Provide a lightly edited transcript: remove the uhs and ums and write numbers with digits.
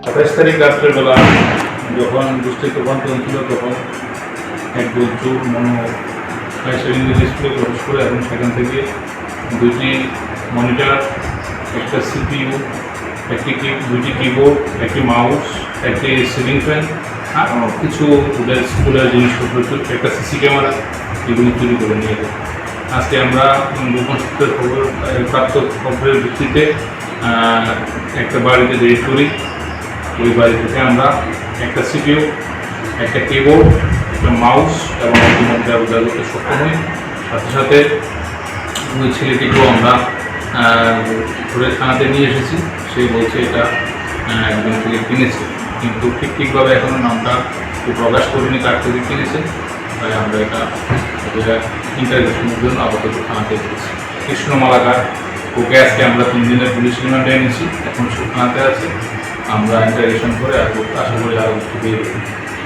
28 তারিখ রাত্রেবেলা যখন দুষ্টিত বন্টন ছিল তখন এক চোর হায়ার সেকেন্ডারি স্কুলে প্রবেশ করে এবং সেখান থেকে দুইটি মনিটর, একটা সিপিইউ, দুইটি কিবোর্ড, একটি মাউস, একটি সিলিং ফ্যান আর কিছু ওদের স্কুলের জিনিসপত্র, একটা সিসি ক্যামেরা, এগুলি চুরি করে নিয়ে যায়। আজকে আমরা গোপন সূত্রের প্রাপ্ত খবরের ভিত্তিতে একটা বাড়িতে রেড করি। ওই বাড়ি থেকে আমরা একটা সিপিইউ, একটা কিবোর্ড, একটা মাউস এবং একটি মনিটর উদ্ধার করতে সক্ষম হই। সাথে সাথে ওই ছেলেটিকেও আমরা ধরে থানাতে নিয়ে এসেছি। সে বলছে এটা একজন থেকে কিনেছে, কিন্তু ঠিকভাবে এখনও নামটা প্রকাশ করিনি কার থেকে কিনেছে। তাই আমরা এটা ইন্টারভিউশনের জন্য আপাতত থানাতে এসেছি। কৃষ্ণ মালাকার, ওকে আজকে আমরা 3 দিনের পুলিশ রিমান্ডে এনেছি, এখন সে থানাতে আছে। আমরা ইন্টারভিউশন করে আশা করি আরও কিছু দিয়ে